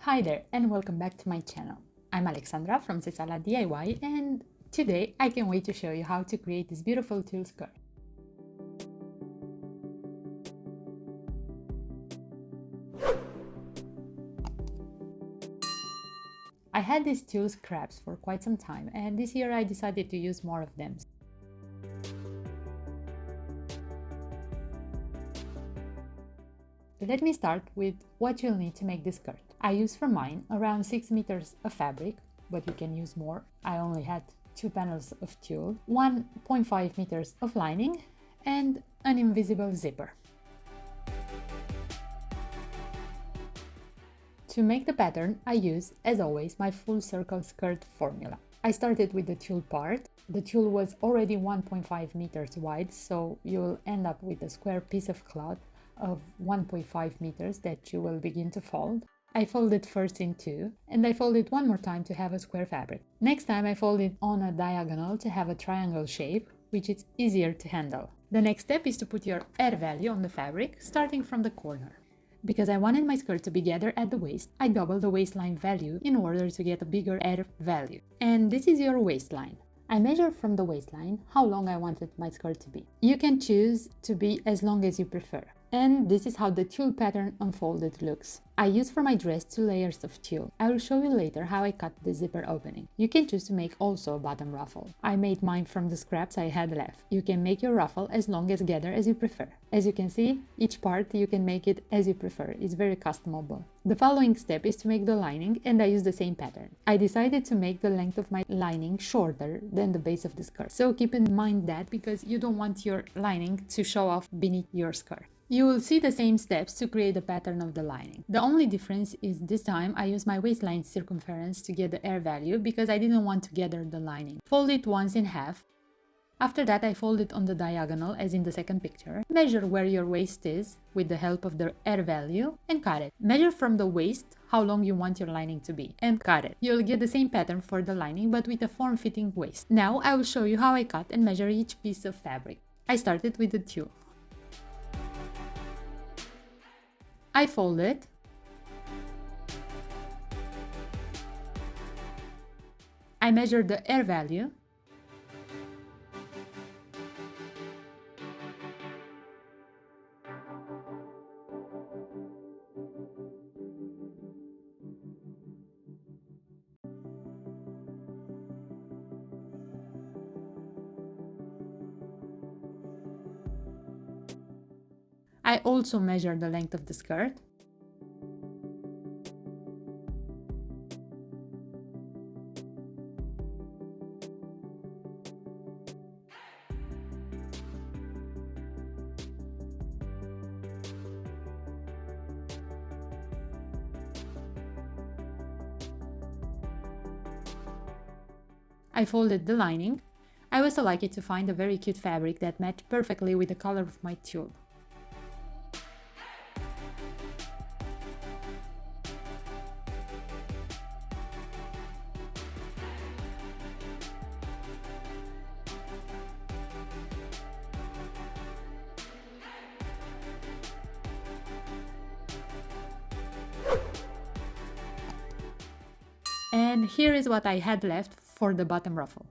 Hi there and welcome back to my channel. I'm Alexandra from Sesala DIY and today I can't wait to show you how to create this beautiful tulle skirt. I had these tulle scraps for quite some time and this year I decided to use more of them. Let me start with what you'll need to make this skirt. I used for mine around 6 meters of fabric, but you can use more. I only had 2 panels of tulle, 1.5 meters of lining, and an invisible zipper. To make the pattern, I use, as always, my full circle skirt formula. I started with the tulle part. The tulle was already 1.5 meters wide, so you'll end up with a square piece of cloth of 1.5 meters that you will begin to fold. I folded first in two, and I folded one more time to have a square fabric. Next time I folded on a diagonal to have a triangle shape, which is easier to handle. The next step is to put your R value on the fabric, starting from the corner. Because I wanted my skirt to be gathered at the waist, I doubled the waistline value in order to get a bigger R value. And this is your waistline. I measured from the waistline how long I wanted my skirt to be. You can choose to be as long as you prefer. And this is how the tulle pattern unfolded looks. I used for my dress 2 layers of tulle. I will show you later how I cut the zipper opening. You can choose to make also a bottom ruffle. I made mine from the scraps I had left. You can make your ruffle as long as gathered as you prefer. As you can see, each part you can make it as you prefer. It's very customizable. The following step is to make the lining, and I use the same pattern. I decided to make the length of my lining shorter than the base of the skirt. So keep in mind that because you don't want your lining to show off beneath your skirt. You will see the same steps to create the pattern of the lining. The only difference is this time I use my waistline circumference to get the R value because I didn't want to gather the lining. Fold it once in half. After that I fold it on the diagonal as in the second picture. Measure where your waist is with the help of the R value and cut it. Measure from the waist how long you want your lining to be and cut it. You'll get the same pattern for the lining but with a form-fitting waist. Now I will show you how I cut and measure each piece of fabric. I started with the tulle. I fold it, I measure the R value, I also measure the length of the skirt. I folded the lining. I was so lucky to find a very cute fabric that matched perfectly with the color of my tulle. And here is what I had left for the bottom ruffle.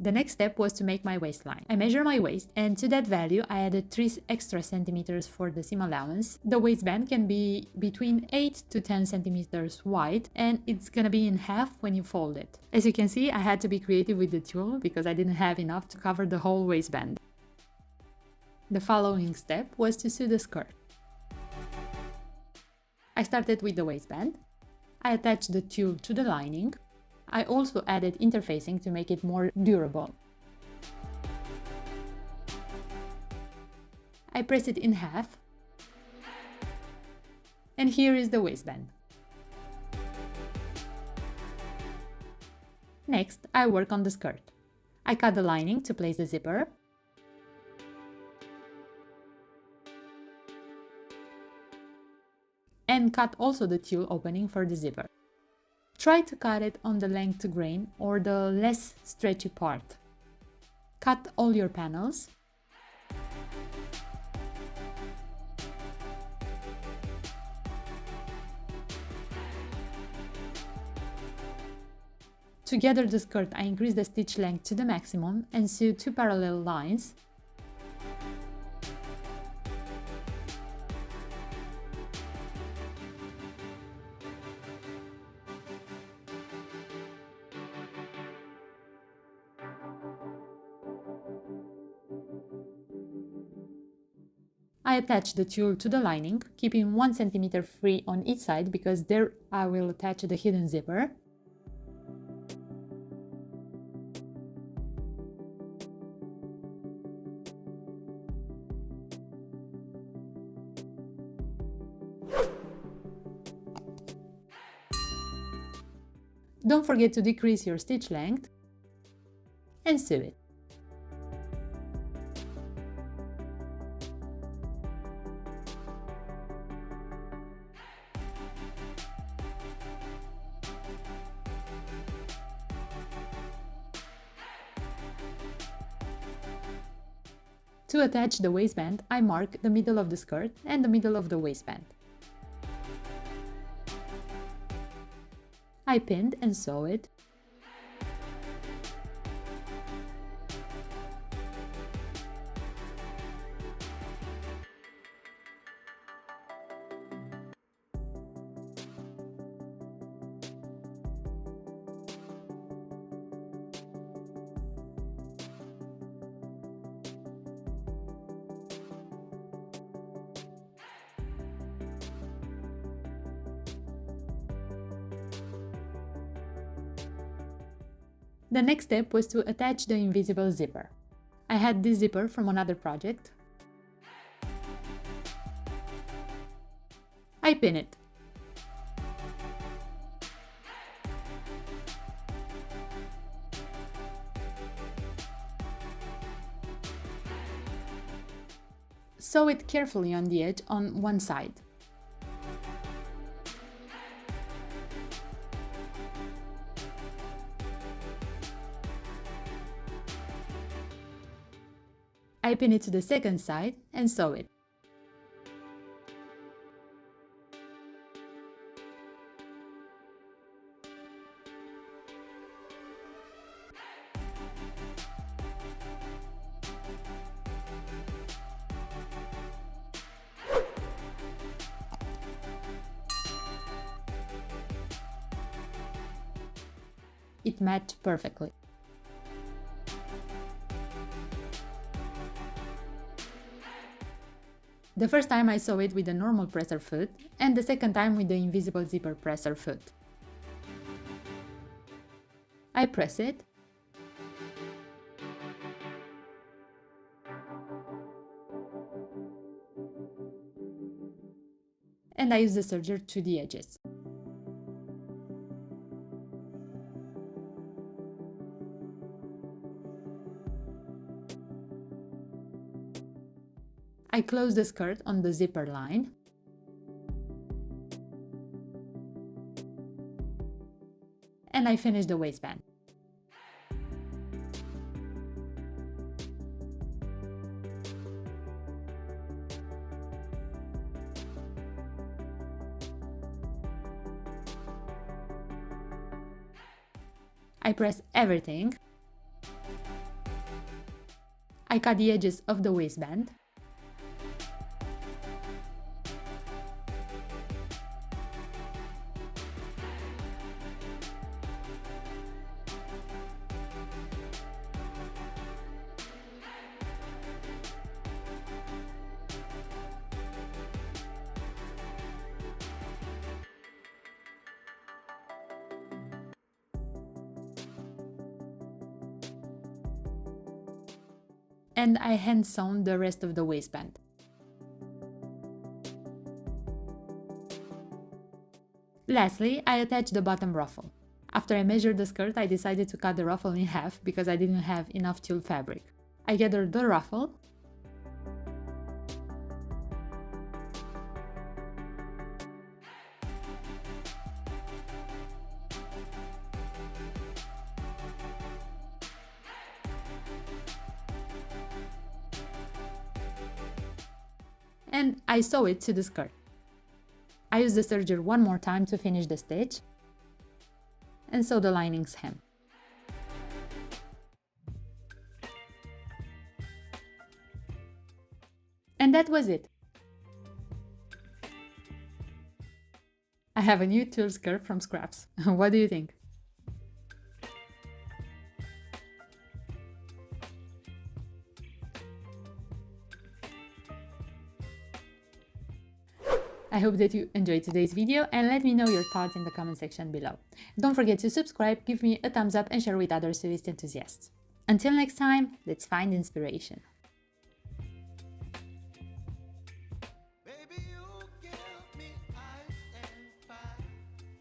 The next step was to make my waistline. I measured my waist and to that value I added 3 extra centimeters for the seam allowance. The waistband can be between 8 to 10 centimeters wide and it's gonna be in half when you fold it. As you can see, I had to be creative with the tulle because I didn't have enough to cover the whole waistband. The following step was to sew the skirt. I started with the waistband. I attached the tulle to the lining. I also added interfacing to make it more durable. I press it in half. And here is the waistband. Next, I work on the skirt. I cut the lining to place the zipper. And cut also the tulle opening for the zipper. Try to cut it on the length grain or the less stretchy part. Cut all your panels. To gather the skirt, I increase the stitch length to the maximum and sew 2 parallel lines. I attach the tulle to the lining, keeping 1 cm free on each side because there I will attach the hidden zipper. Don't forget to decrease your stitch length and sew it. To attach the waistband, I mark the middle of the skirt and the middle of the waistband. I pinned and sew it. The next step was to attach the invisible zipper. I had this zipper from another project. I pin it. Sew it carefully on the edge on one side. I pin it to the second side and sew it. It matched perfectly. The first time I sew it with a normal presser foot, and the second time with the invisible zipper presser foot. I press it. And I use the serger to the edges. I close the skirt on the zipper line. And I finish the waistband. I press everything. I cut the edges of the waistband. And I hand sewn the rest of the waistband. Lastly, I attach the bottom ruffle. After I measured the skirt, I decided to cut the ruffle in half because I didn't have enough tulle fabric. I gathered the ruffle. and I sew it to the skirt. I use the serger one more time to finish the stitch and sew the lining's hem. And that was it. I have a new tulle skirt from scraps. What do you think? I hope that you enjoyed today's video and let me know your thoughts in the comment section below. Don't forget to subscribe, give me a thumbs up and share with other sewist enthusiasts. Until next time, let's find inspiration.